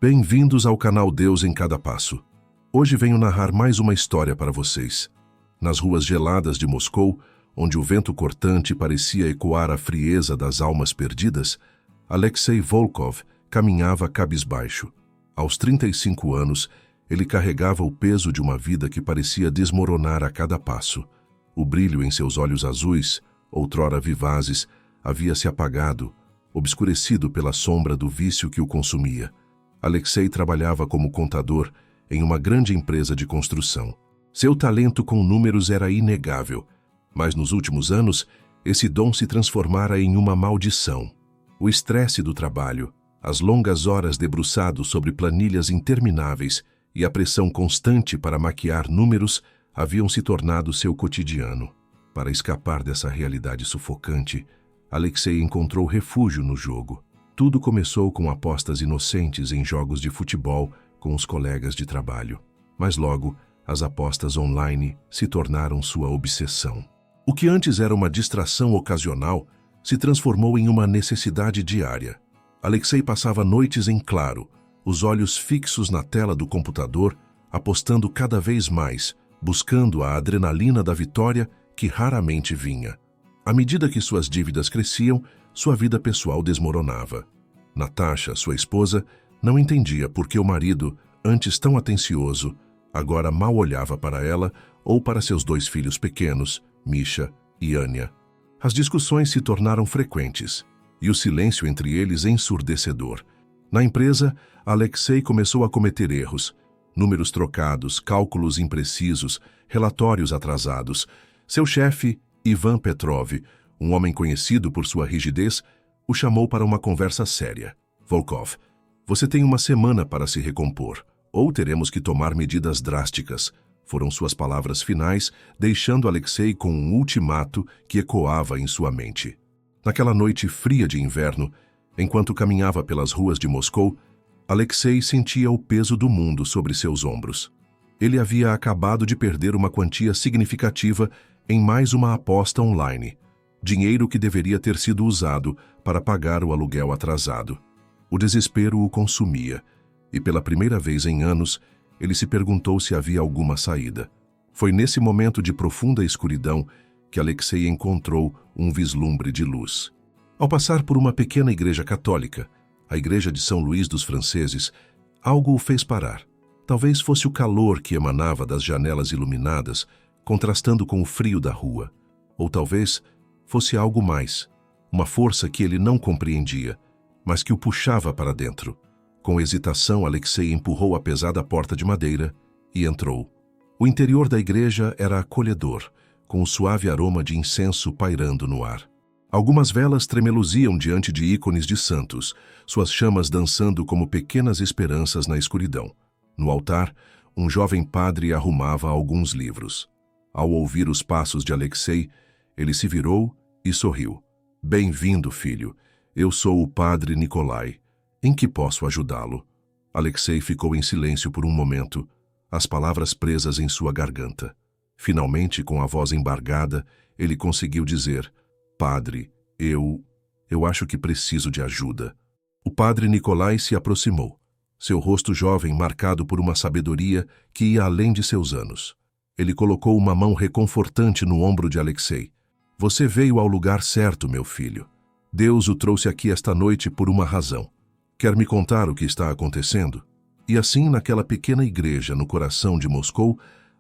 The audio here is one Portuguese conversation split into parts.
Bem-vindos ao canal Deus em Cada Passo. Hoje venho narrar mais uma história para vocês. Nas ruas geladas de Moscou, onde o vento cortante parecia ecoar a frieza das almas perdidas, Alexei Volkov caminhava cabisbaixo. Aos 35 anos, ele carregava o peso de uma vida que parecia desmoronar a cada passo. O brilho em seus olhos azuis, outrora vivazes, havia se apagado, obscurecido pela sombra do vício que o consumia. Alexei trabalhava como contador em uma grande empresa de construção. Seu talento com números era inegável, mas nos últimos anos, esse dom se transformara em uma maldição. O estresse do trabalho, as longas horas debruçado sobre planilhas intermináveis e a pressão constante para maquiar números haviam se tornado seu cotidiano. Para escapar dessa realidade sufocante, Alexei encontrou refúgio no jogo. Tudo começou com apostas inocentes em jogos de futebol com os colegas de trabalho. Mas logo, as apostas online se tornaram sua obsessão. O que antes era uma distração ocasional se transformou em uma necessidade diária. Alexei passava noites em claro, os olhos fixos na tela do computador, apostando cada vez mais, buscando a adrenalina da vitória que raramente vinha. À medida que suas dívidas cresciam, sua vida pessoal desmoronava. Natasha, sua esposa, não entendia por que o marido, antes tão atencioso, agora mal olhava para ela ou para seus 2 filhos pequenos, Misha e Anya. As discussões se tornaram frequentes e o silêncio entre eles ensurdecedor. Na empresa, Alexei começou a cometer erros. Números trocados, cálculos imprecisos, relatórios atrasados. Seu chefe, Ivan Petrov, um homem conhecido por sua rigidez, o chamou para uma conversa séria. Volkov, você tem uma semana para se recompor, ou teremos que tomar medidas drásticas, foram suas palavras finais, deixando Alexei com um ultimato que ecoava em sua mente. Naquela noite fria de inverno, enquanto caminhava pelas ruas de Moscou, Alexei sentia o peso do mundo sobre seus ombros. Ele havia acabado de perder uma quantia significativa em mais uma aposta online, dinheiro que deveria ter sido usado para pagar o aluguel atrasado. O desespero o consumia, e pela primeira vez em anos, ele se perguntou se havia alguma saída. Foi nesse momento de profunda escuridão que Alexei encontrou um vislumbre de luz. Ao passar por uma pequena igreja católica, a igreja de São Luís dos Franceses, algo o fez parar. Talvez fosse o calor que emanava das janelas iluminadas, contrastando com o frio da rua. Ou talvez fosse algo mais, uma força que ele não compreendia, mas que o puxava para dentro. Com hesitação, Alexei empurrou a pesada porta de madeira e entrou. O interior da igreja era acolhedor, com o suave aroma de incenso pairando no ar. Algumas velas tremeluziam diante de ícones de santos, suas chamas dançando como pequenas esperanças na escuridão. No altar, um jovem padre arrumava alguns livros. Ao ouvir os passos de Alexei, ele se virou e sorriu. Bem-vindo, filho. Eu sou o padre Nikolai. Em que posso ajudá-lo? Alexei ficou em silêncio por um momento, as palavras presas em sua garganta. Finalmente, com a voz embargada, ele conseguiu dizer: Padre, eu acho que preciso de ajuda. O padre Nikolai se aproximou, seu rosto jovem marcado por uma sabedoria que ia além de seus anos. Ele colocou uma mão reconfortante no ombro de Alexei. Você veio ao lugar certo, meu filho. Deus o trouxe aqui esta noite por uma razão. Quer me contar o que está acontecendo? E assim, naquela pequena igreja no coração de Moscou,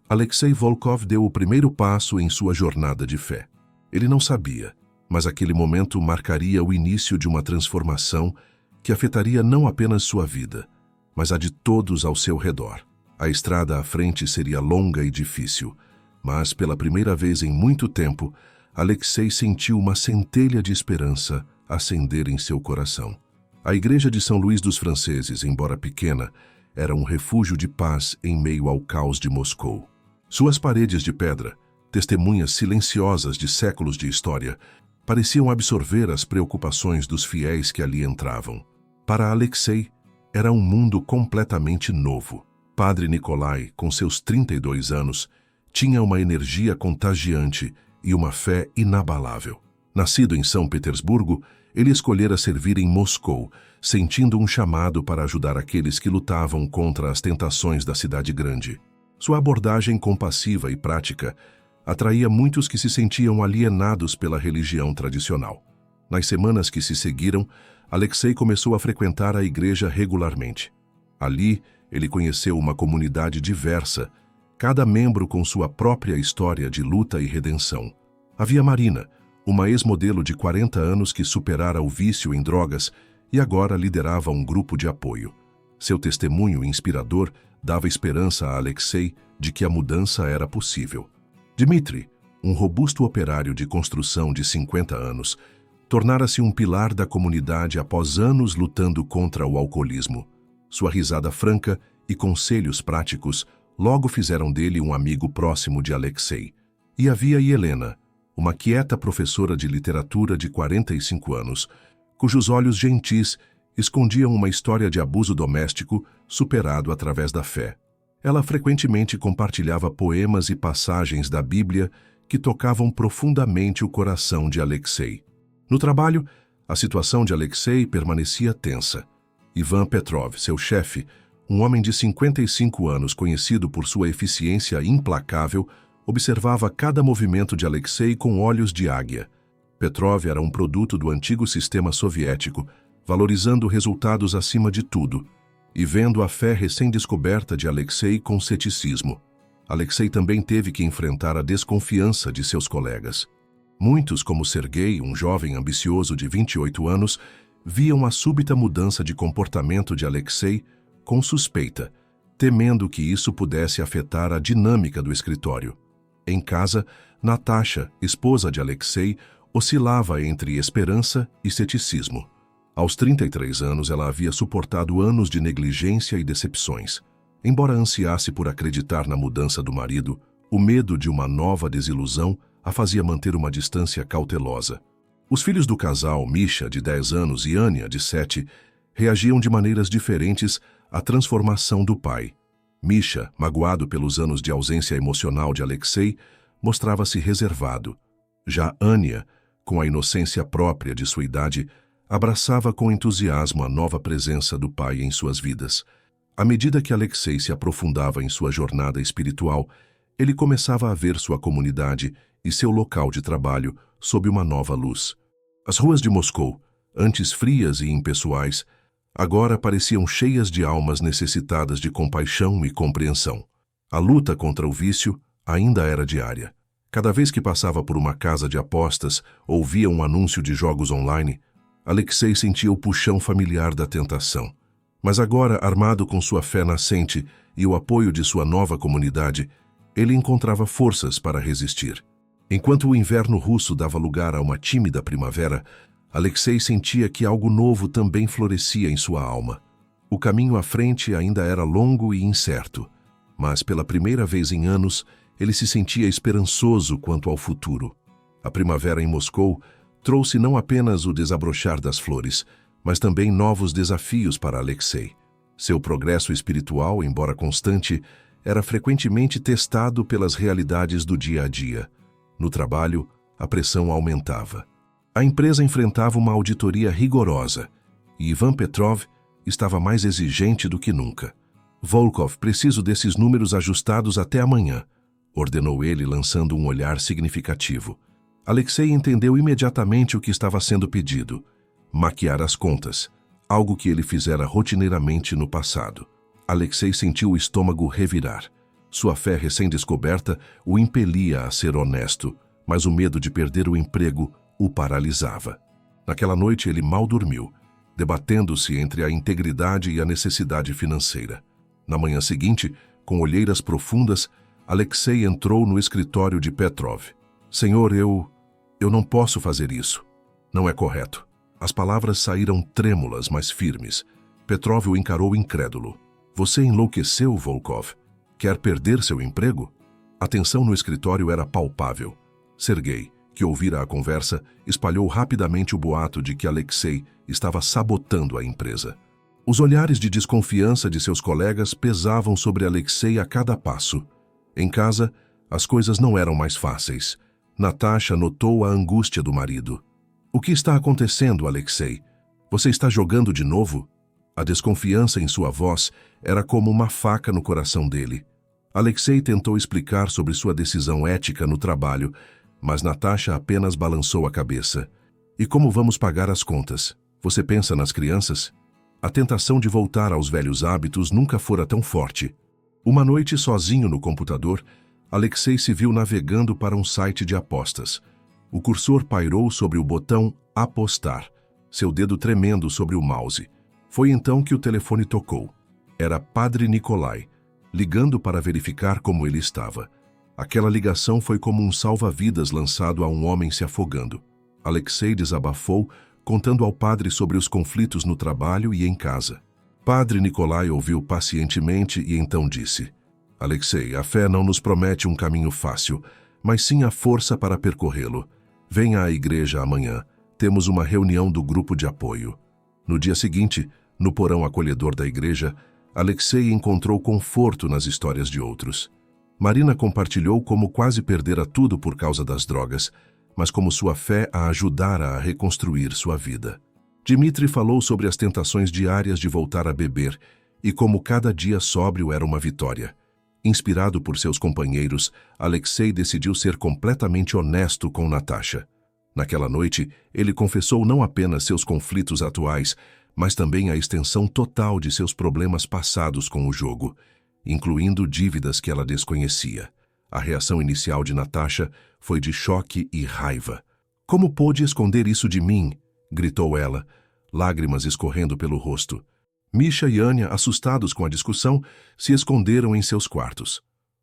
Alexei Volkov deu o primeiro passo em sua jornada de fé. Ele não sabia, mas aquele momento marcaria o início de uma transformação que afetaria não apenas sua vida, mas a de todos ao seu redor. A estrada à frente seria longa e difícil, mas pela primeira vez em muito tempo, Alexei sentiu uma centelha de esperança acender em seu coração. A igreja de São Luís dos Franceses, embora pequena, era um refúgio de paz em meio ao caos de Moscou. Suas paredes de pedra, testemunhas silenciosas de séculos de história, pareciam absorver as preocupações dos fiéis que ali entravam. Para Alexei, era um mundo completamente novo. Padre Nikolai, com seus 32 anos, tinha uma energia contagiante e uma fé inabalável. Nascido em São Petersburgo, ele escolhera servir em Moscou, sentindo um chamado para ajudar aqueles que lutavam contra as tentações da cidade grande. Sua abordagem compassiva e prática atraía muitos que se sentiam alienados pela religião tradicional. Nas semanas que se seguiram, Alexei começou a frequentar a igreja regularmente. Ali, ele conheceu uma comunidade diversa, cada membro com sua própria história de luta e redenção. Havia Marina, uma ex-modelo de 40 anos que superara o vício em drogas e agora liderava um grupo de apoio. Seu testemunho inspirador dava esperança a Alexei de que a mudança era possível. Dmitry, um robusto operário de construção de 50 anos, tornara-se um pilar da comunidade após anos lutando contra o alcoolismo. Sua risada franca e conselhos práticos logo fizeram dele um amigo próximo de Alexei. E havia Helena, uma quieta professora de literatura de 45 anos, cujos olhos gentis escondiam uma história de abuso doméstico superado através da fé. Ela frequentemente compartilhava poemas e passagens da Bíblia que tocavam profundamente o coração de Alexei. No trabalho, a situação de Alexei permanecia tensa. Ivan Petrov, seu chefe, um homem de 55 anos conhecido por sua eficiência implacável, observava cada movimento de Alexei com olhos de águia. Petrov era um produto do antigo sistema soviético, valorizando resultados acima de tudo, e vendo a fé recém-descoberta de Alexei com ceticismo. Alexei também teve que enfrentar a desconfiança de seus colegas. Muitos, como Sergei, um jovem ambicioso de 28 anos, viam a súbita mudança de comportamento de Alexei com suspeita, temendo que isso pudesse afetar a dinâmica do escritório. Em casa, Natasha, esposa de Alexei, oscilava entre esperança e ceticismo. Aos 33 anos, ela havia suportado anos de negligência e decepções. Embora ansiasse por acreditar na mudança do marido, o medo de uma nova desilusão a fazia manter uma distância cautelosa. Os filhos do casal, Misha, de 10 anos, e Anya, de 7, reagiam de maneiras diferentes à transformação do pai. Misha, magoado pelos anos de ausência emocional de Alexei, mostrava-se reservado. Já Anya, com a inocência própria de sua idade, abraçava com entusiasmo a nova presença do pai em suas vidas. À medida que Alexei se aprofundava em sua jornada espiritual, ele começava a ver sua comunidade e seu local de trabalho sob uma nova luz. As ruas de Moscou, antes frias e impessoais, agora pareciam cheias de almas necessitadas de compaixão e compreensão. A luta contra o vício ainda era diária. Cada vez que passava por uma casa de apostas ou via um anúncio de jogos online, Alexei sentia o puxão familiar da tentação. Mas agora, armado com sua fé nascente e o apoio de sua nova comunidade, ele encontrava forças para resistir. Enquanto o inverno russo dava lugar a uma tímida primavera, Alexei sentia que algo novo também florescia em sua alma. O caminho à frente ainda era longo e incerto, mas pela primeira vez em anos, ele se sentia esperançoso quanto ao futuro. A primavera em Moscou trouxe não apenas o desabrochar das flores, mas também novos desafios para Alexei. Seu progresso espiritual, embora constante, era frequentemente testado pelas realidades do dia a dia. No trabalho, a pressão aumentava. A empresa enfrentava uma auditoria rigorosa e Ivan Petrov estava mais exigente do que nunca. Volkov, preciso desses números ajustados até amanhã, ordenou ele, lançando um olhar significativo. Alexei entendeu imediatamente o que estava sendo pedido: maquiar as contas, algo que ele fizera rotineiramente no passado. Alexei sentiu o estômago revirar. Sua fé recém-descoberta o impelia a ser honesto, mas o medo de perder o emprego o paralisava. Naquela noite ele mal dormiu, debatendo-se entre a integridade e a necessidade financeira. Na manhã seguinte, com olheiras profundas, Alexei entrou no escritório de Petrov. Senhor, eu não posso fazer isso. Não é correto. As palavras saíram trêmulas, mas firmes. Petrov o encarou incrédulo. Você enlouqueceu, Volkov? Quer perder seu emprego? A tensão no escritório era palpável. Sergei, que ouvira a conversa, espalhou rapidamente o boato de que Alexei estava sabotando a empresa. Os olhares de desconfiança de seus colegas pesavam sobre Alexei a cada passo. Em casa, as coisas não eram mais fáceis. Natasha notou a angústia do marido. O que está acontecendo, Alexei? Você está jogando de novo? A desconfiança em sua voz era como uma faca no coração dele. Alexei tentou explicar sobre sua decisão ética no trabalho, mas Natasha apenas balançou a cabeça. E como vamos pagar as contas? Você pensa nas crianças? A tentação de voltar aos velhos hábitos nunca fora tão forte. Uma noite, sozinho no computador, Alexei se viu navegando para um site de apostas. O cursor pairou sobre o botão Apostar, seu dedo tremendo sobre o mouse. Foi então que o telefone tocou. Era Padre Nicolai, ligando para verificar como ele estava. Aquela ligação foi como um salva-vidas lançado a um homem se afogando. Alexei desabafou, contando ao padre sobre os conflitos no trabalho e em casa. Padre Nicolai ouviu pacientemente e então disse: Alexei, a fé não nos promete um caminho fácil, mas sim a força para percorrê-lo. Venha à igreja amanhã. Temos uma reunião do grupo de apoio. No dia seguinte, no porão acolhedor da igreja, Alexei encontrou conforto nas histórias de outros. Marina compartilhou como quase perdera tudo por causa das drogas, mas como sua fé a ajudara a reconstruir sua vida. Dmitri falou sobre as tentações diárias de voltar a beber e como cada dia sóbrio era uma vitória. Inspirado por seus companheiros, Alexei decidiu ser completamente honesto com Natasha. Naquela noite, ele confessou não apenas seus conflitos atuais, mas também a extensão total de seus problemas passados com o jogo, incluindo dívidas que ela desconhecia. A reação inicial de Natasha foi de choque e raiva. Como pôde esconder isso de mim? Gritou ela, lágrimas escorrendo pelo rosto. Misha e Anya, assustados com a discussão, se esconderam em seus quartos.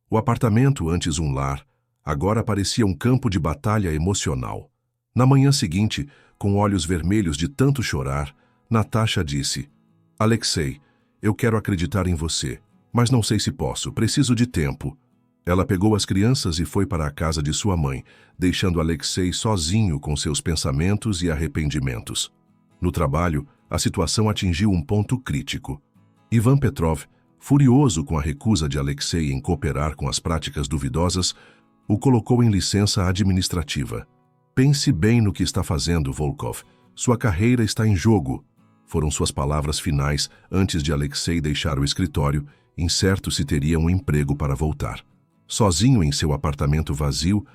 O apartamento, antes um lar, agora parecia um campo de batalha emocional. Na manhã seguinte, com olhos vermelhos de tanto chorar, Natasha disse: Alexei, eu quero acreditar em você, mas não sei se posso, preciso de tempo. Ela pegou as crianças e foi para a casa de sua mãe, deixando Alexei sozinho com seus pensamentos e arrependimentos. No trabalho, a situação atingiu um ponto crítico. Ivan Petrov, furioso com a recusa de Alexei em cooperar com as práticas duvidosas, o colocou em licença administrativa. Pense bem no que está fazendo, Volkov. Sua carreira está em jogo. Foram suas palavras finais antes de Alexei deixar o escritório, incerto se teria um emprego para voltar. Sozinho em seu apartamento vazio,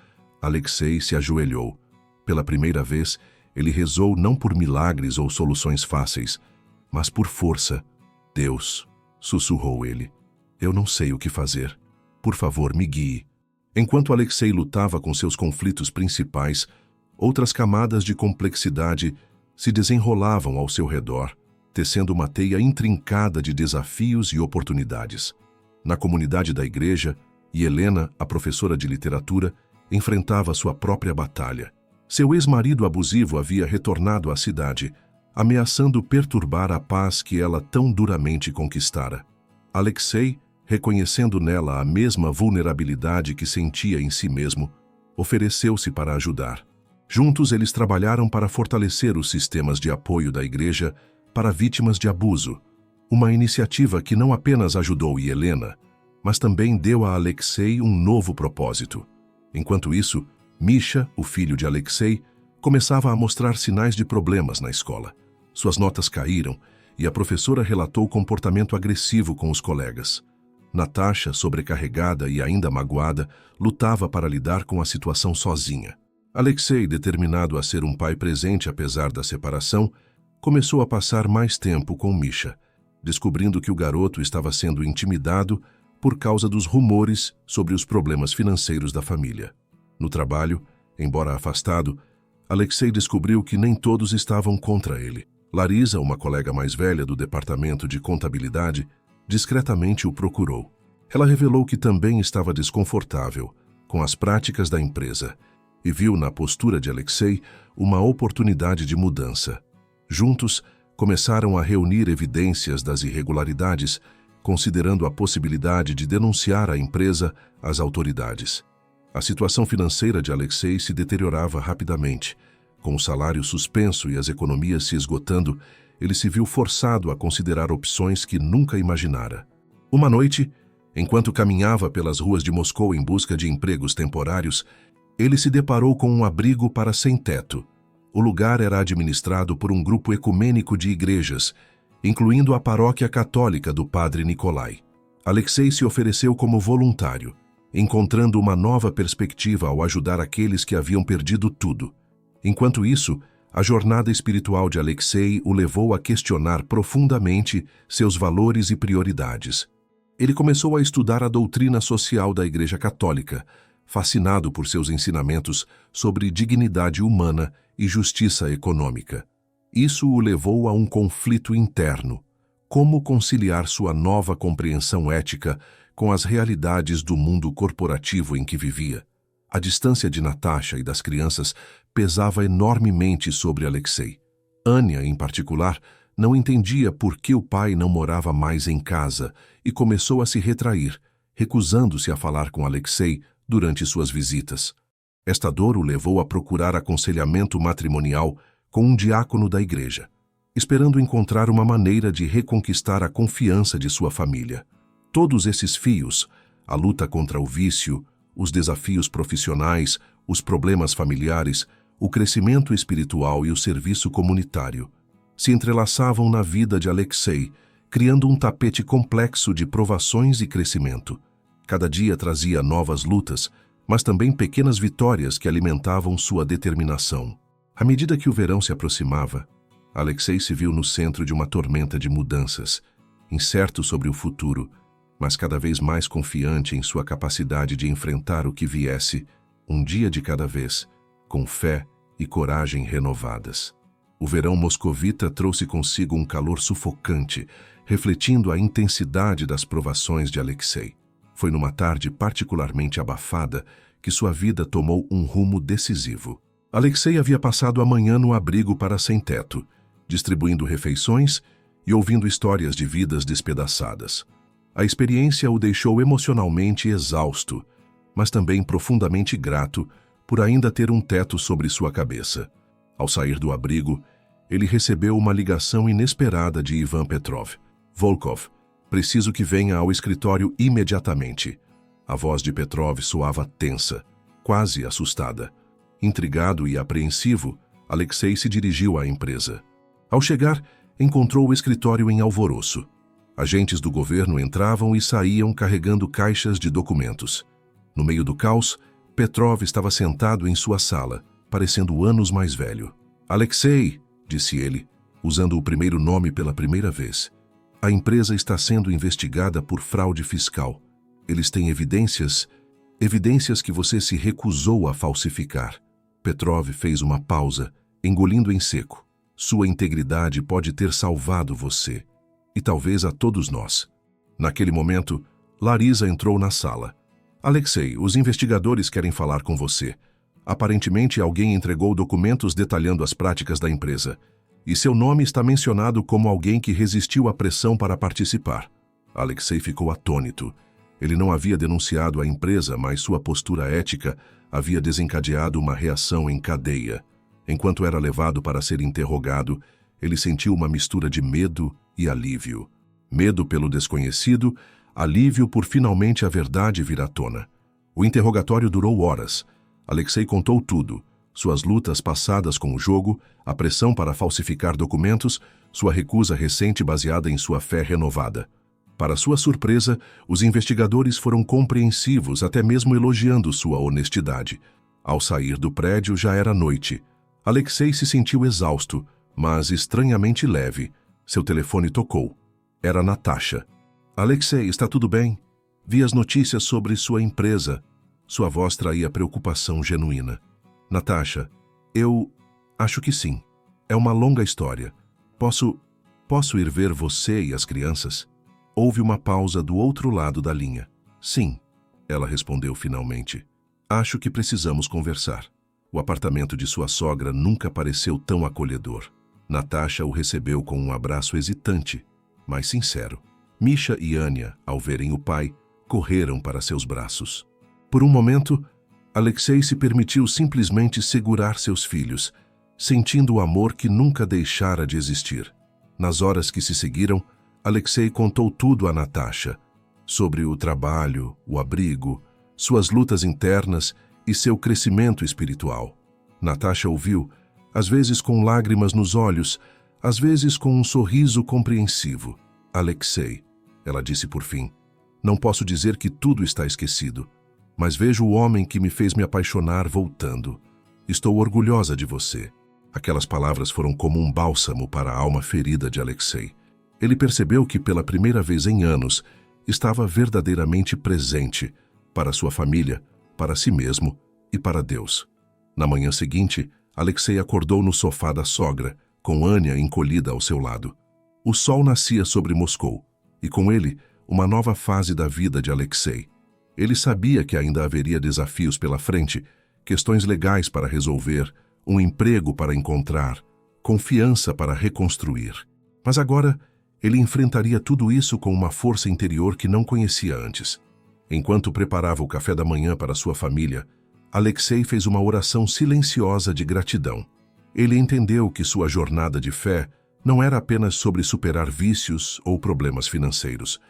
Alexei se ajoelhou. Pela primeira vez, ele rezou não por milagres ou soluções fáceis, mas por força. Deus, sussurrou ele, eu não sei o que fazer. Por favor, me guie. Enquanto Alexei lutava com seus conflitos principais, outras camadas de complexidade se desenrolavam ao seu redor, tecendo uma teia intrincada de desafios e oportunidades. Na comunidade da igreja, Helena, a professora de literatura, enfrentava sua própria batalha. Seu ex-marido abusivo havia retornado à cidade, ameaçando perturbar a paz que ela tão duramente conquistara. Alexei, reconhecendo nela a mesma vulnerabilidade que sentia em si mesmo, ofereceu-se para ajudar. Juntos eles trabalharam para fortalecer os sistemas de apoio da igreja para vítimas de abuso, uma iniciativa que não apenas ajudou Helena, mas também deu a Alexei um novo propósito. Enquanto isso, Misha, o filho de Alexei, começava a mostrar sinais de problemas na escola. Suas notas caíram e a professora relatou comportamento agressivo com os colegas. Natasha, sobrecarregada e ainda magoada, lutava para lidar com a situação sozinha. Alexei, determinado a ser um pai presente apesar da separação, começou a passar mais tempo com Misha, descobrindo que o garoto estava sendo intimidado por causa dos rumores sobre os problemas financeiros da família. No trabalho, embora afastado, Alexei descobriu que nem todos estavam contra ele. Larisa, uma colega mais velha do departamento de contabilidade, discretamente o procurou. Ela revelou que também estava desconfortável com as práticas da empresa e viu na postura de Alexei uma oportunidade de mudança. Juntos, começaram a reunir evidências das irregularidades, considerando a possibilidade de denunciar a empresa às autoridades. A situação financeira de Alexei se deteriorava rapidamente. Com o salário suspenso e as economias se esgotando, ele se viu forçado a considerar opções que nunca imaginara. Uma noite, enquanto caminhava pelas ruas de Moscou em busca de empregos temporários, ele se deparou com um abrigo para sem-teto. O lugar era administrado por um grupo ecumênico de igrejas, incluindo a paróquia católica do padre Nicolai. Alexei se ofereceu como voluntário, encontrando uma nova perspectiva ao ajudar aqueles que haviam perdido tudo. Enquanto isso, a jornada espiritual de Alexei o levou a questionar profundamente seus valores e prioridades. Ele começou a estudar a doutrina social da Igreja Católica, fascinado por seus ensinamentos sobre dignidade humana e justiça econômica. Isso o levou a um conflito interno. Como conciliar sua nova compreensão ética com as realidades do mundo corporativo em que vivia? A distância de Natasha e das crianças pesava enormemente sobre Alexei. Anya, em particular, não entendia por que o pai não morava mais em casa e começou a se retrair, recusando-se a falar com Alexei durante suas visitas. Esta dor o levou a procurar aconselhamento matrimonial com um diácono da igreja, esperando encontrar uma maneira de reconquistar a confiança de sua família. Todos esses fios, a luta contra o vício, os desafios profissionais, os problemas familiares, o crescimento espiritual e o serviço comunitário, se entrelaçavam na vida de Alexei, criando um tapete complexo de provações e crescimento. Cada dia trazia novas lutas, mas também pequenas vitórias que alimentavam sua determinação. À medida que o verão se aproximava, Alexei se viu no centro de uma tormenta de mudanças, incerto sobre o futuro, mas cada vez mais confiante em sua capacidade de enfrentar o que viesse, um dia de cada vez, com fé e coragem renovadas. O verão moscovita trouxe consigo um calor sufocante, refletindo a intensidade das provações de Alexei. Foi numa tarde particularmente abafada que sua vida tomou um rumo decisivo. Alexei havia passado a manhã no abrigo para sem-teto, distribuindo refeições e ouvindo histórias de vidas despedaçadas. A experiência o deixou emocionalmente exausto, mas também profundamente grato por ainda ter um teto sobre sua cabeça. Ao sair do abrigo, ele recebeu uma ligação inesperada de Ivan Petrov. Volkov, preciso que venha ao escritório imediatamente. A voz de Petrov soava tensa, quase assustada. Intrigado e apreensivo, Alexei se dirigiu à empresa. Ao chegar, encontrou o escritório em alvoroço. Agentes do governo entravam e saíam carregando caixas de documentos. No meio do caos, Petrov estava sentado em sua sala, parecendo anos mais velho. Alexei, disse ele, usando o primeiro nome pela primeira vez. A empresa está sendo investigada por fraude fiscal. Eles têm evidências que você se recusou a falsificar. Petrov fez uma pausa, engolindo em seco. Sua integridade pode ter salvado você, e talvez a todos nós. Naquele momento, Larisa entrou na sala. Alexei, os investigadores querem falar com você. Aparentemente, alguém entregou documentos detalhando as práticas da empresa, e seu nome está mencionado como alguém que resistiu à pressão para participar. Alexei ficou atônito. Ele não havia denunciado a empresa, mas sua postura ética havia desencadeado uma reação em cadeia. Enquanto era levado para ser interrogado, ele sentiu uma mistura de medo e alívio. Medo pelo desconhecido, alívio por finalmente a verdade vir à tona. O interrogatório durou horas. Alexei contou tudo: suas lutas passadas com o jogo, a pressão para falsificar documentos, sua recusa recente baseada em sua fé renovada. Para sua surpresa, os investigadores foram compreensivos, até mesmo elogiando sua honestidade. Ao sair do prédio, já era noite. Alexei se sentiu exausto, mas estranhamente leve. Seu telefone tocou. Era Natasha. Alexei, está tudo bem? Vi as notícias sobre sua empresa. Sua voz traía preocupação genuína. Natasha, eu acho que sim. É uma longa história. Posso ir ver você e as crianças? Houve uma pausa do outro lado da linha. Sim, ela respondeu finalmente. Acho que precisamos conversar. O apartamento de sua sogra nunca pareceu tão acolhedor. Natasha o recebeu com um abraço hesitante, mas sincero. Misha e Anya, ao verem o pai, correram para seus braços. Por um momento, Alexei se permitiu simplesmente segurar seus filhos, sentindo o amor que nunca deixara de existir. Nas horas que se seguiram, Alexei contou tudo a Natasha, sobre o trabalho, o abrigo, suas lutas internas e seu crescimento espiritual. Natasha ouviu, às vezes com lágrimas nos olhos, às vezes com um sorriso compreensivo. Alexei, ela disse por fim, não posso dizer que tudo está esquecido, mas vejo o homem que me fez me apaixonar voltando. Estou orgulhosa de você. Aquelas palavras foram como um bálsamo para a alma ferida de Alexei. Ele percebeu que pela primeira vez em anos estava verdadeiramente presente para sua família, para si mesmo e para Deus. Na manhã seguinte, Alexei acordou no sofá da sogra, com Ania encolhida ao seu lado. O sol nascia sobre Moscou, e com ele, uma nova fase da vida de Alexei. Ele sabia que ainda haveria desafios pela frente, questões legais para resolver, um emprego para encontrar, confiança para reconstruir. Mas agora, ele enfrentaria tudo isso com uma força interior que não conhecia antes. Enquanto preparava o café da manhã para sua família, Alexei fez uma oração silenciosa de gratidão. Ele entendeu que sua jornada de fé não era apenas sobre superar vícios ou problemas financeiros.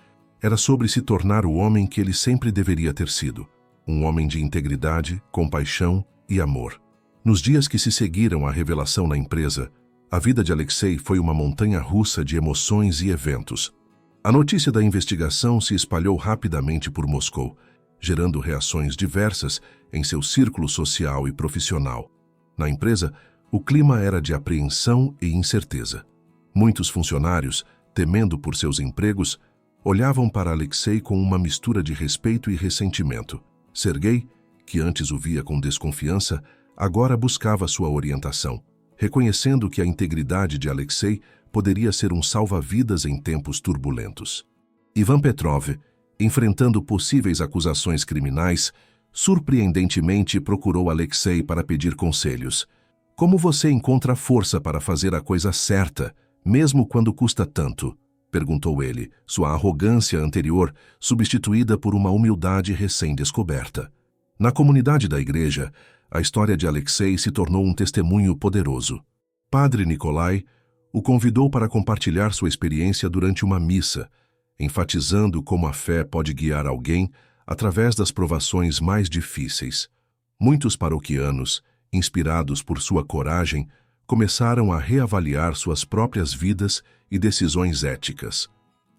Era sobre se tornar o homem que ele sempre deveria ter sido, um homem de integridade, compaixão e amor. Nos dias que se seguiram à revelação na empresa, a vida de Alexei foi uma montanha-russa de emoções e eventos. A notícia da investigação se espalhou rapidamente por Moscou, gerando reações diversas em seu círculo social e profissional. Na empresa, o clima era de apreensão e incerteza. Muitos funcionários, temendo por seus empregos, olhavam para Alexei com uma mistura de respeito e ressentimento. Sergei, que antes o via com desconfiança, agora buscava sua orientação, reconhecendo que a integridade de Alexei poderia ser um salva-vidas em tempos turbulentos. Ivan Petrov, enfrentando possíveis acusações criminais, surpreendentemente procurou Alexei para pedir conselhos. Como você encontra força para fazer a coisa certa, mesmo quando custa tanto? Perguntou ele, sua arrogância anterior substituída por uma humildade recém-descoberta. Na comunidade da igreja, a história de Alexei se tornou um testemunho poderoso. Padre Nikolai o convidou para compartilhar sua experiência durante uma missa, enfatizando como a fé pode guiar alguém através das provações mais difíceis. Muitos paroquianos, inspirados por sua coragem, começaram a reavaliar suas próprias vidas e decisões éticas.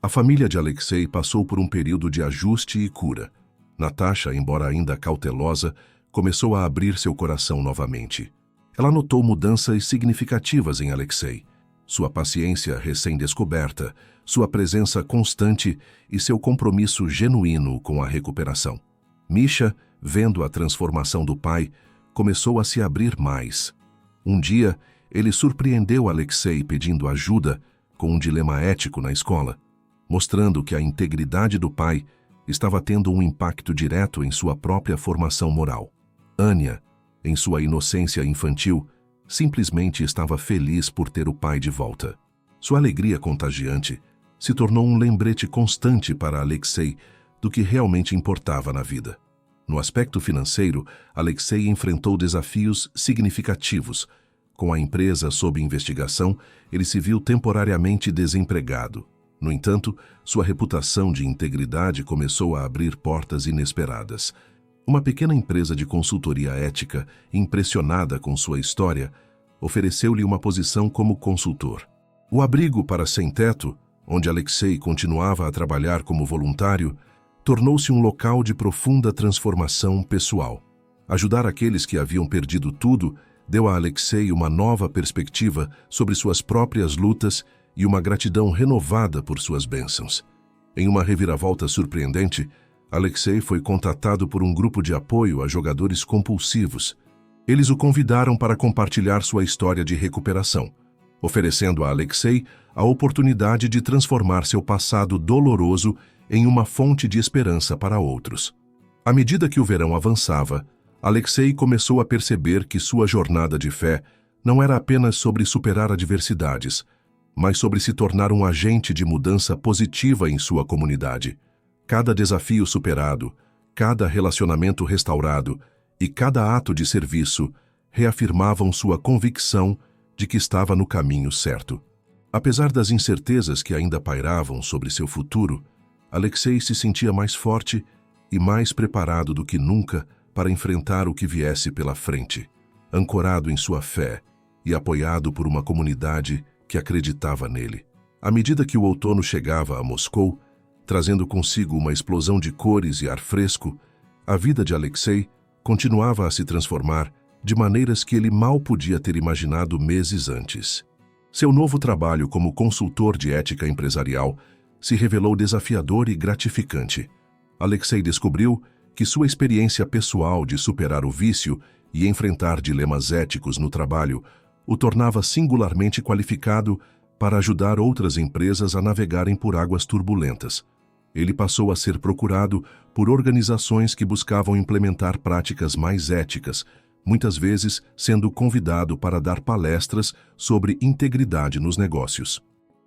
A família de Alexei passou por um período de ajuste e cura. Natasha, embora ainda cautelosa, começou a abrir seu coração novamente. Ela notou mudanças significativas em Alexei. Sua paciência recém-descoberta, sua presença constante e seu compromisso genuíno com a recuperação. Misha, vendo a transformação do pai, começou a se abrir mais. Um dia, ele surpreendeu Alexei pedindo ajuda com um dilema ético na escola, mostrando que a integridade do pai estava tendo um impacto direto em sua própria formação moral. Ania, em sua inocência infantil, simplesmente estava feliz por ter o pai de volta. Sua alegria contagiante se tornou um lembrete constante para Alexei do que realmente importava na vida. No aspecto financeiro, Alexei enfrentou desafios significativos. Com a empresa sob investigação, ele se viu temporariamente desempregado. No entanto, sua reputação de integridade começou a abrir portas inesperadas. Uma pequena empresa de consultoria ética, impressionada com sua história, ofereceu-lhe uma posição como consultor. O abrigo para sem-teto, onde Alexei continuava a trabalhar como voluntário, tornou-se um local de profunda transformação pessoal. Ajudar aqueles que haviam perdido tudo deu a Alexei uma nova perspectiva sobre suas próprias lutas e uma gratidão renovada por suas bênçãos. Em uma reviravolta surpreendente, Alexei foi contatado por um grupo de apoio a jogadores compulsivos. Eles o convidaram para compartilhar sua história de recuperação, oferecendo a Alexei a oportunidade de transformar seu passado doloroso em uma fonte de esperança para outros. À medida que o verão avançava, Alexei começou a perceber que sua jornada de fé não era apenas sobre superar adversidades, mas sobre se tornar um agente de mudança positiva em sua comunidade. Cada desafio superado, cada relacionamento restaurado e cada ato de serviço reafirmavam sua convicção de que estava no caminho certo. Apesar das incertezas que ainda pairavam sobre seu futuro, Alexei se sentia mais forte e mais preparado do que nunca para enfrentar o que viesse pela frente. Ancorado em sua fé, e apoiado por uma comunidade que acreditava nele. À medida que o outono chegava a Moscou, trazendo consigo uma explosão de cores e ar fresco, a vida de Alexei continuava a se transformar de maneiras que ele mal podia ter imaginado meses antes. Seu novo trabalho como consultor de ética empresarial se revelou desafiador e gratificante. Alexei descobriu que sua experiência pessoal de superar o vício e enfrentar dilemas éticos no trabalho o tornava singularmente qualificado para ajudar outras empresas a navegarem por águas turbulentas. Ele passou a ser procurado por organizações que buscavam implementar práticas mais éticas, muitas vezes sendo convidado para dar palestras sobre integridade nos negócios.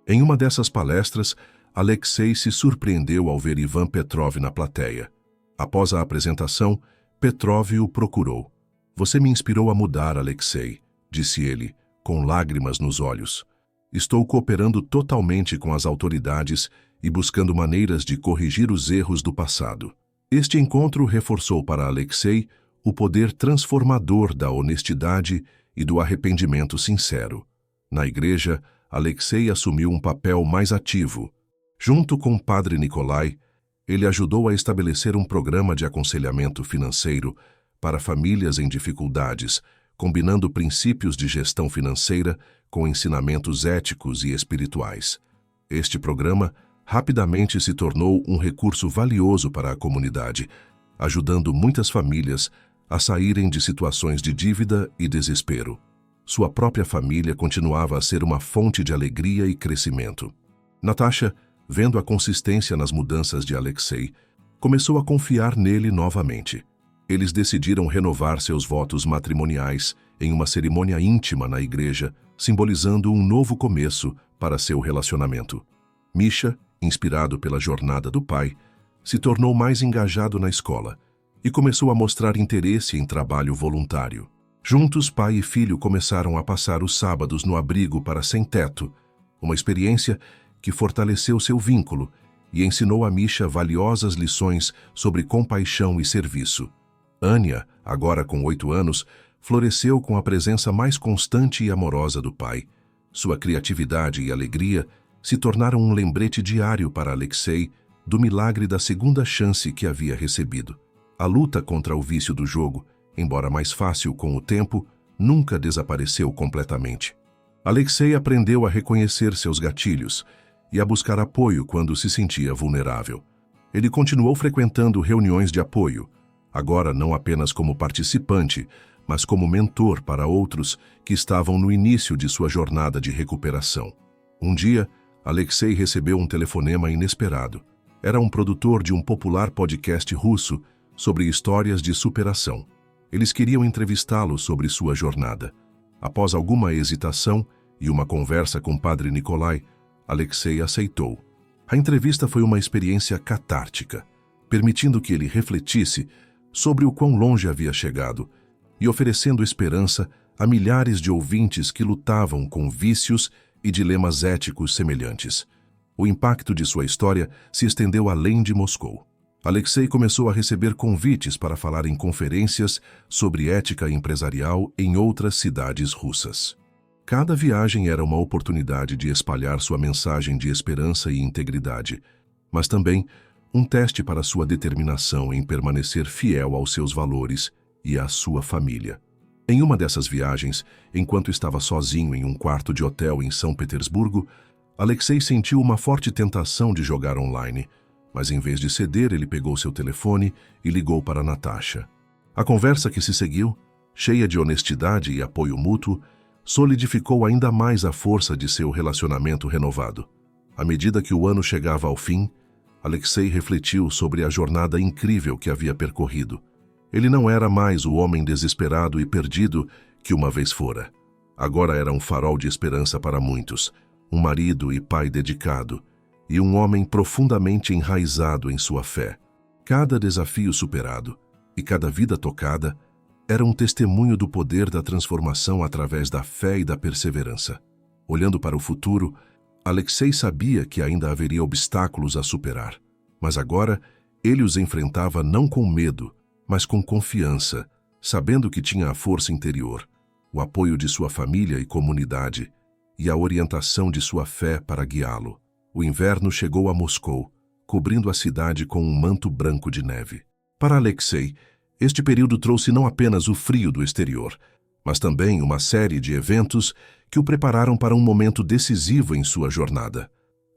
Em uma dessas palestras, Alexei se surpreendeu ao ver Ivan Petrov na plateia. Após a apresentação, Petrov o procurou. "Você me inspirou a mudar, Alexei", disse ele, com lágrimas nos olhos. "Estou cooperando totalmente com as autoridades e buscando maneiras de corrigir os erros do passado." Este encontro reforçou para Alexei o poder transformador da honestidade e do arrependimento sincero. Na igreja, Alexei assumiu um papel mais ativo. Junto com o padre Nikolai, ele ajudou a estabelecer um programa de aconselhamento financeiro para famílias em dificuldades, combinando princípios de gestão financeira com ensinamentos éticos e espirituais. Este programa rapidamente se tornou um recurso valioso para a comunidade, ajudando muitas famílias a saírem de situações de dívida e desespero. Sua própria família continuava a ser uma fonte de alegria e crescimento. Natasha, vendo a consistência nas mudanças de Alexei, começou a confiar nele novamente. Eles decidiram renovar seus votos matrimoniais em uma cerimônia íntima na igreja, simbolizando um novo começo para seu relacionamento. Misha, inspirado pela jornada do pai, se tornou mais engajado na escola e começou a mostrar interesse em trabalho voluntário. Juntos, pai e filho começaram a passar os sábados no abrigo para sem-teto, uma experiência que fortaleceu seu vínculo e ensinou a Misha valiosas lições sobre compaixão e serviço. Anya, agora com 8 anos, floresceu com a presença mais constante e amorosa do pai. Sua criatividade e alegria se tornaram um lembrete diário para Alexei do milagre da segunda chance que havia recebido. A luta contra o vício do jogo, embora mais fácil com o tempo, nunca desapareceu completamente. Alexei aprendeu a reconhecer seus gatilhos e a buscar apoio quando se sentia vulnerável. Ele continuou frequentando reuniões de apoio, agora não apenas como participante, mas como mentor para outros que estavam no início de sua jornada de recuperação. Um dia, Alexei recebeu um telefonema inesperado. Era um produtor de um popular podcast russo sobre histórias de superação. Eles queriam entrevistá-lo sobre sua jornada. Após alguma hesitação e uma conversa com o padre Nikolai, Alexei aceitou. A entrevista foi uma experiência catártica, permitindo que ele refletisse sobre o quão longe havia chegado e oferecendo esperança a milhares de ouvintes que lutavam com vícios e dilemas éticos semelhantes. O impacto de sua história se estendeu além de Moscou. Alexei começou a receber convites para falar em conferências sobre ética empresarial em outras cidades russas. Cada viagem era uma oportunidade de espalhar sua mensagem de esperança e integridade, mas também um teste para sua determinação em permanecer fiel aos seus valores e à sua família. Em uma dessas viagens, enquanto estava sozinho em um quarto de hotel em São Petersburgo, Alexei sentiu uma forte tentação de jogar online, mas em vez de ceder, ele pegou seu telefone e ligou para Natasha. A conversa que se seguiu, cheia de honestidade e apoio mútuo, solidificou ainda mais a força de seu relacionamento renovado. À medida que o ano chegava ao fim, Alexei refletiu sobre a jornada incrível que havia percorrido. Ele não era mais o homem desesperado e perdido que uma vez fora. Agora era um farol de esperança para muitos, um marido e pai dedicado, e um homem profundamente enraizado em sua fé. Cada desafio superado e cada vida tocada era um testemunho do poder da transformação através da fé e da perseverança. Olhando para o futuro, Alexei sabia que ainda haveria obstáculos a superar, mas agora ele os enfrentava não com medo, mas com confiança, sabendo que tinha a força interior, o apoio de sua família e comunidade, e a orientação de sua fé para guiá-lo. O inverno chegou a Moscou, cobrindo a cidade com um manto branco de neve. Para Alexei, este período trouxe não apenas o frio do exterior, mas também uma série de eventos que o prepararam para um momento decisivo em sua jornada.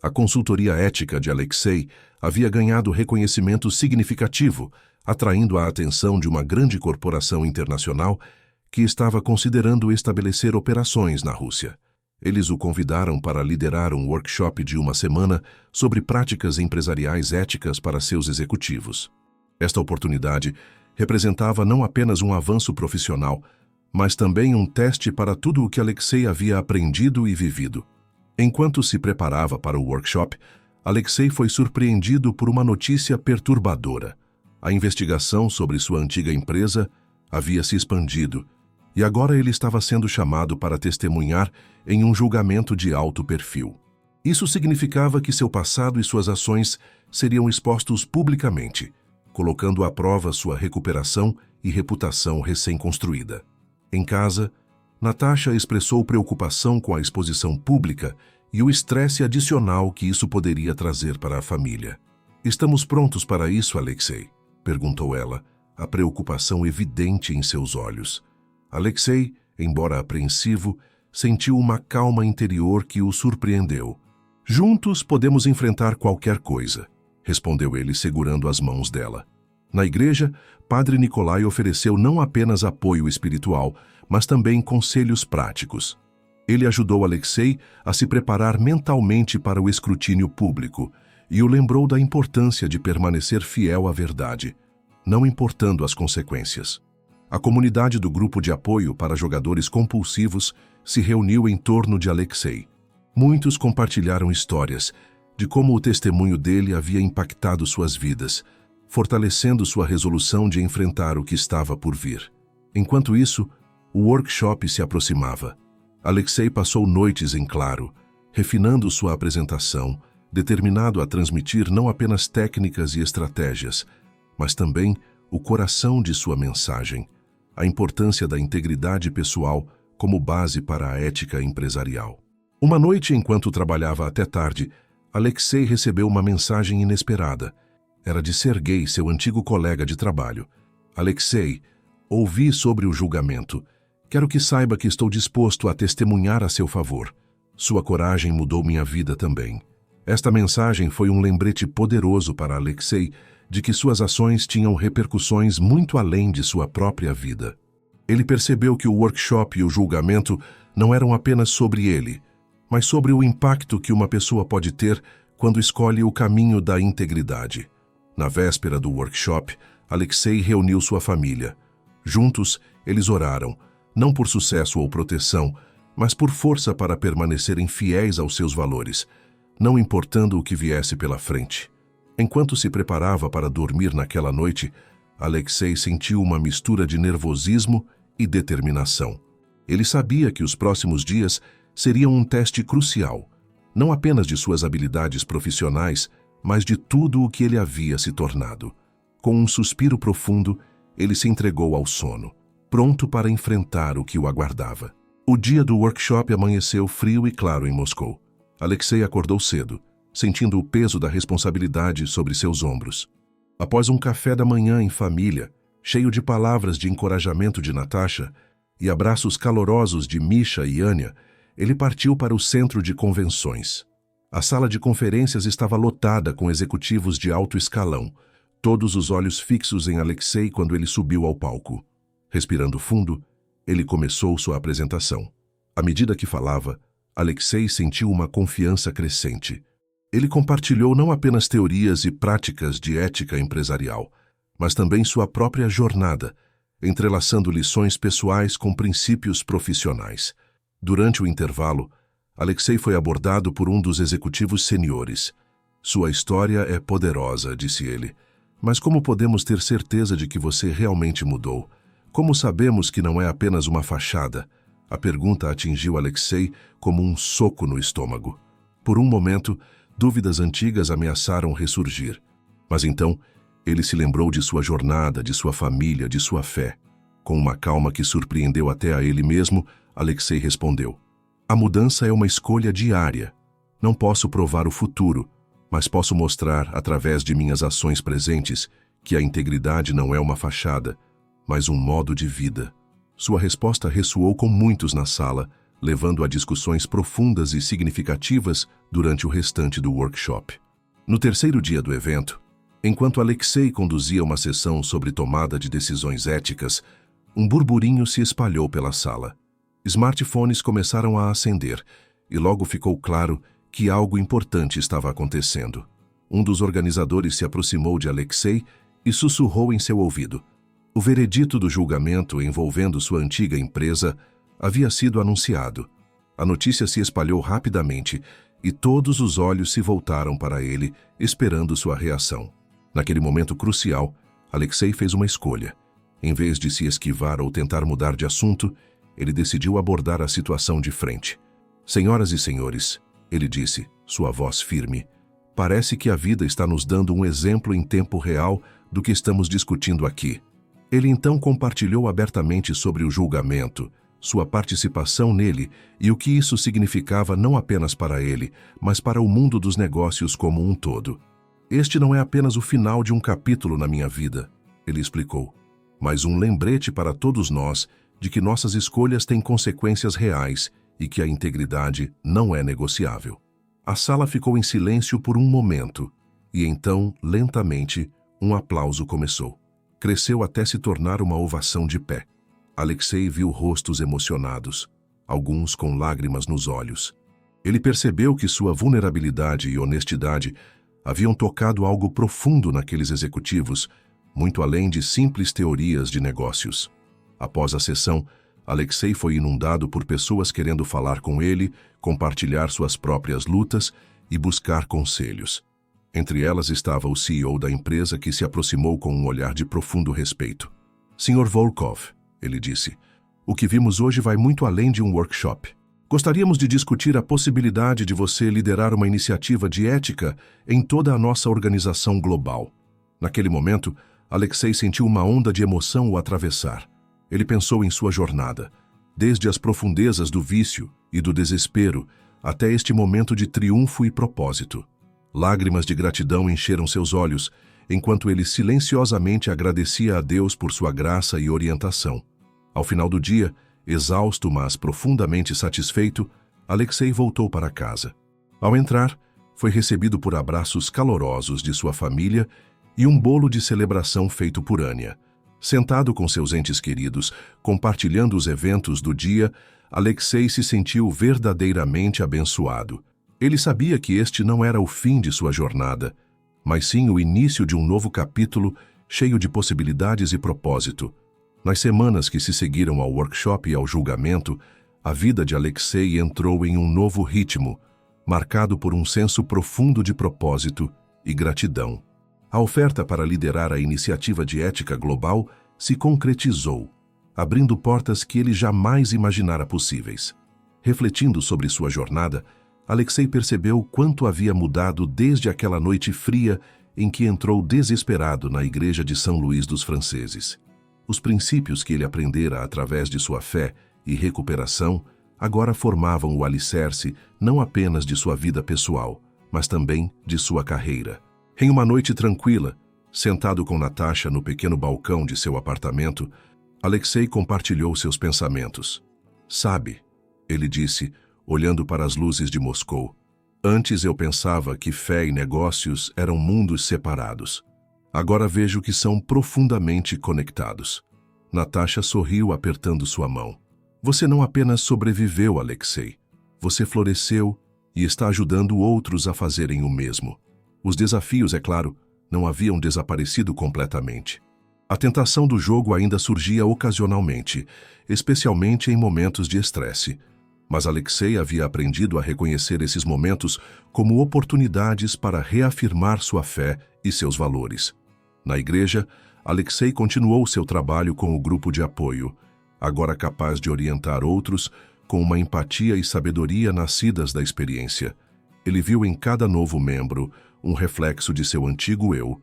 A consultoria ética de Alexei havia ganhado reconhecimento significativo, atraindo a atenção de uma grande corporação internacional que estava considerando estabelecer operações na Rússia. Eles o convidaram para liderar um workshop de uma semana sobre práticas empresariais éticas para seus executivos. Esta oportunidade representava não apenas um avanço profissional, mas também um teste para tudo o que Alexei havia aprendido e vivido. Enquanto se preparava para o workshop, Alexei foi surpreendido por uma notícia perturbadora. A investigação sobre sua antiga empresa havia se expandido, e agora ele estava sendo chamado para testemunhar em um julgamento de alto perfil. Isso significava que seu passado e suas ações seriam expostos publicamente, colocando à prova sua recuperação e reputação recém-construída. Em casa, Natasha expressou preocupação com a exposição pública e o estresse adicional que isso poderia trazer para a família. "Estamos prontos para isso, Alexei?" perguntou ela, a preocupação evidente em seus olhos. Alexei, embora apreensivo, sentiu uma calma interior que o surpreendeu. "Juntos podemos enfrentar qualquer coisa", respondeu ele segurando as mãos dela. Na igreja, Padre Nikolai ofereceu não apenas apoio espiritual, mas também conselhos práticos. Ele ajudou Alexei a se preparar mentalmente para o escrutínio público e o lembrou da importância de permanecer fiel à verdade, não importando as consequências. A comunidade do grupo de apoio para jogadores compulsivos se reuniu em torno de Alexei. Muitos compartilharam histórias de como o testemunho dele havia impactado suas vidas, fortalecendo sua resolução de enfrentar o que estava por vir. Enquanto isso, o workshop se aproximava. Alexei passou noites em claro, refinando sua apresentação, determinado a transmitir não apenas técnicas e estratégias, mas também o coração de sua mensagem, a importância da integridade pessoal como base para a ética empresarial. Uma noite, enquanto trabalhava até tarde, Alexei recebeu uma mensagem inesperada. Era de Sergei, seu antigo colega de trabalho. "Alexei, ouvi sobre o julgamento. Quero que saiba que estou disposto a testemunhar a seu favor. Sua coragem mudou minha vida também." Esta mensagem foi um lembrete poderoso para Alexei de que suas ações tinham repercussões muito além de sua própria vida. Ele percebeu que o workshop e o julgamento não eram apenas sobre ele, mas sobre o impacto que uma pessoa pode ter quando escolhe o caminho da integridade. Na véspera do workshop, Alexei reuniu sua família. Juntos, eles oraram, não por sucesso ou proteção, mas por força para permanecerem fiéis aos seus valores, não importando o que viesse pela frente. Enquanto se preparava para dormir naquela noite, Alexei sentiu uma mistura de nervosismo e determinação. Ele sabia que os próximos dias seriam um teste crucial, não apenas de suas habilidades profissionais, mas de tudo o que ele havia se tornado. Com um suspiro profundo, ele se entregou ao sono, pronto para enfrentar o que o aguardava. O dia do workshop amanheceu frio e claro em Moscou. Alexei acordou cedo, sentindo o peso da responsabilidade sobre seus ombros. Após um café da manhã em família, cheio de palavras de encorajamento de Natasha e abraços calorosos de Misha e Anya, ele partiu para o centro de convenções. A sala de conferências estava lotada com executivos de alto escalão, todos os olhos fixos em Alexei quando ele subiu ao palco. Respirando fundo, ele começou sua apresentação. À medida que falava, Alexei sentiu uma confiança crescente. Ele compartilhou não apenas teorias e práticas de ética empresarial, mas também sua própria jornada, entrelaçando lições pessoais com princípios profissionais. Durante o intervalo, Alexei foi abordado por um dos executivos seniores. "Sua história é poderosa", disse ele. "Mas como podemos ter certeza de que você realmente mudou? Como sabemos que não é apenas uma fachada?" A pergunta atingiu Alexei como um soco no estômago. Por um momento, dúvidas antigas ameaçaram ressurgir. Mas então, ele se lembrou de sua jornada, de sua família, de sua fé. Com uma calma que surpreendeu até a ele mesmo, Alexei respondeu: "A mudança é uma escolha diária. Não posso provar o futuro, mas posso mostrar, através de minhas ações presentes, que a integridade não é uma fachada, mas um modo de vida." Sua resposta ressoou com muitos na sala, levando a discussões profundas e significativas durante o restante do workshop. No terceiro dia do evento, enquanto Alexei conduzia uma sessão sobre tomada de decisões éticas, um burburinho se espalhou pela sala. Smartphones começaram a acender, e logo ficou claro que algo importante estava acontecendo. Um dos organizadores se aproximou de Alexei e sussurrou em seu ouvido. O veredito do julgamento envolvendo sua antiga empresa havia sido anunciado. A notícia se espalhou rapidamente e todos os olhos se voltaram para ele, esperando sua reação. Naquele momento crucial, Alexei fez uma escolha. Em vez de se esquivar ou tentar mudar de assunto, ele decidiu abordar a situação de frente. "Senhoras e senhores", ele disse, sua voz firme, "parece que a vida está nos dando um exemplo em tempo real do que estamos discutindo aqui." Ele então compartilhou abertamente sobre o julgamento, sua participação nele e o que isso significava não apenas para ele, mas para o mundo dos negócios como um todo. "Este não é apenas o final de um capítulo na minha vida", ele explicou, "mas um lembrete para todos nós de que nossas escolhas têm consequências reais e que a integridade não é negociável." A sala ficou em silêncio por um momento, e então, lentamente, um aplauso começou. Cresceu até se tornar uma ovação de pé. Alexei viu rostos emocionados, alguns com lágrimas nos olhos. Ele percebeu que sua vulnerabilidade e honestidade haviam tocado algo profundo naqueles executivos, muito além de simples teorias de negócios. Após a sessão, Alexei foi inundado por pessoas querendo falar com ele, compartilhar suas próprias lutas e buscar conselhos. Entre elas estava o CEO da empresa, que se aproximou com um olhar de profundo respeito. "Sr. Volkov", ele disse, "o que vimos hoje vai muito além de um workshop. Gostaríamos de discutir a possibilidade de você liderar uma iniciativa de ética em toda a nossa organização global." Naquele momento, Alexei sentiu uma onda de emoção o atravessar. Ele pensou em sua jornada, desde as profundezas do vício e do desespero até este momento de triunfo e propósito. Lágrimas de gratidão encheram seus olhos, enquanto ele silenciosamente agradecia a Deus por sua graça e orientação. Ao final do dia, exausto, mas profundamente satisfeito, Alexei voltou para casa. Ao entrar, foi recebido por abraços calorosos de sua família e um bolo de celebração feito por Anya. Sentado com seus entes queridos, compartilhando os eventos do dia, Alexei se sentiu verdadeiramente abençoado. Ele sabia que este não era o fim de sua jornada, mas sim o início de um novo capítulo cheio de possibilidades e propósito. Nas semanas que se seguiram ao workshop e ao julgamento, a vida de Alexei entrou em um novo ritmo, marcado por um senso profundo de propósito e gratidão. A oferta para liderar a iniciativa de ética global se concretizou, abrindo portas que ele jamais imaginara possíveis. Refletindo sobre sua jornada, Alexei percebeu quanto havia mudado desde aquela noite fria em que entrou desesperado na igreja de São Luís dos Franceses. Os princípios que ele aprendera através de sua fé e recuperação agora formavam o alicerce não apenas de sua vida pessoal, mas também de sua carreira. Em uma noite tranquila, sentado com Natasha no pequeno balcão de seu apartamento, Alexei compartilhou seus pensamentos. "Sabe", ele disse, olhando para as luzes de Moscou, "antes eu pensava que fé e negócios eram mundos separados. Agora vejo que são profundamente conectados." Natasha sorriu apertando sua mão. "Você não apenas sobreviveu, Alexei. Você floresceu e está ajudando outros a fazerem o mesmo." Os desafios, é claro, não haviam desaparecido completamente. A tentação do jogo ainda surgia ocasionalmente, especialmente em momentos de estresse. Mas Alexei havia aprendido a reconhecer esses momentos como oportunidades para reafirmar sua fé e seus valores. Na igreja, Alexei continuou seu trabalho com o grupo de apoio, agora capaz de orientar outros com uma empatia e sabedoria nascidas da experiência. Ele viu em cada novo membro um reflexo de seu antigo eu,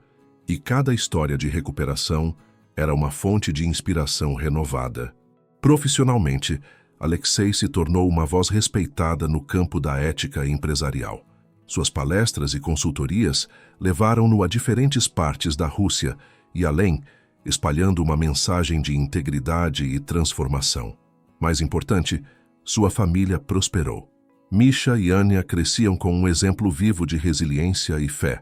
e cada história de recuperação era uma fonte de inspiração renovada. Profissionalmente, Alexei se tornou uma voz respeitada no campo da ética empresarial. Suas palestras e consultorias levaram-no a diferentes partes da Rússia e além, espalhando uma mensagem de integridade e transformação. Mais importante, sua família prosperou. Misha e Anya cresciam com um exemplo vivo de resiliência e fé.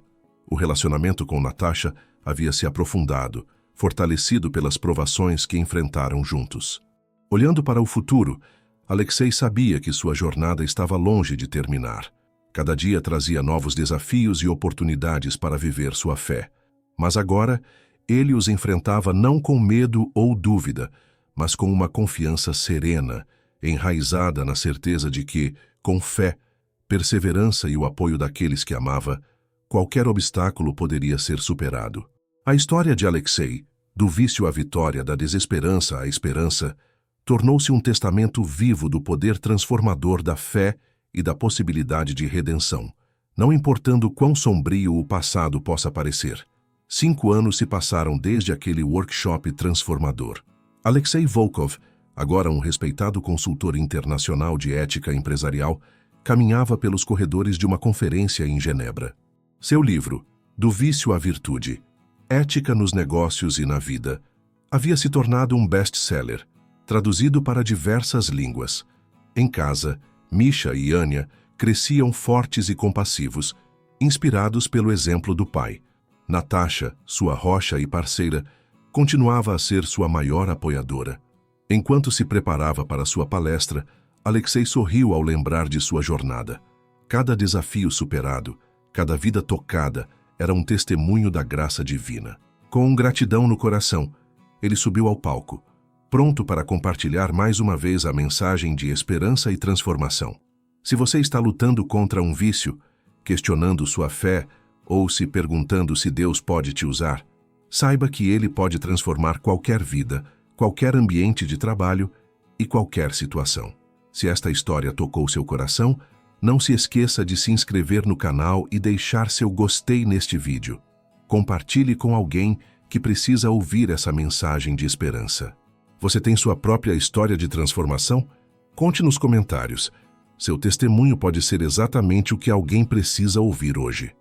O relacionamento com Natasha havia se aprofundado, fortalecido pelas provações que enfrentaram juntos. Olhando para o futuro, Alexei sabia que sua jornada estava longe de terminar. Cada dia trazia novos desafios e oportunidades para viver sua fé. Mas agora, ele os enfrentava não com medo ou dúvida, mas com uma confiança serena, enraizada na certeza de que, com fé, perseverança e o apoio daqueles que amava, qualquer obstáculo poderia ser superado. A história de Alexei, do vício à vitória, da desesperança à esperança, tornou-se um testamento vivo do poder transformador da fé e da possibilidade de redenção, não importando quão sombrio o passado possa parecer. 5 anos se passaram desde aquele workshop transformador. Alexei Volkov, agora um respeitado consultor internacional de ética empresarial, caminhava pelos corredores de uma conferência em Genebra. Seu livro, Do Vício à Virtude, Ética nos Negócios e na Vida, havia se tornado um best-seller, traduzido para diversas línguas. Em casa, Misha e Anya cresciam fortes e compassivos, inspirados pelo exemplo do pai. Natasha, sua rocha e parceira, continuava a ser sua maior apoiadora. Enquanto se preparava para sua palestra, Alexei sorriu ao lembrar de sua jornada. Cada desafio superado, cada vida tocada, era um testemunho da graça divina. Com gratidão no coração, ele subiu ao palco, pronto para compartilhar mais uma vez a mensagem de esperança e transformação. Se você está lutando contra um vício, questionando sua fé ou se perguntando se Deus pode te usar, saiba que Ele pode transformar qualquer vida, qualquer ambiente de trabalho e qualquer situação. Se esta história tocou seu coração, não se esqueça de se inscrever no canal e deixar seu gostei neste vídeo. Compartilhe com alguém que precisa ouvir essa mensagem de esperança. Você tem sua própria história de transformação? Conte nos comentários. Seu testemunho pode ser exatamente o que alguém precisa ouvir hoje.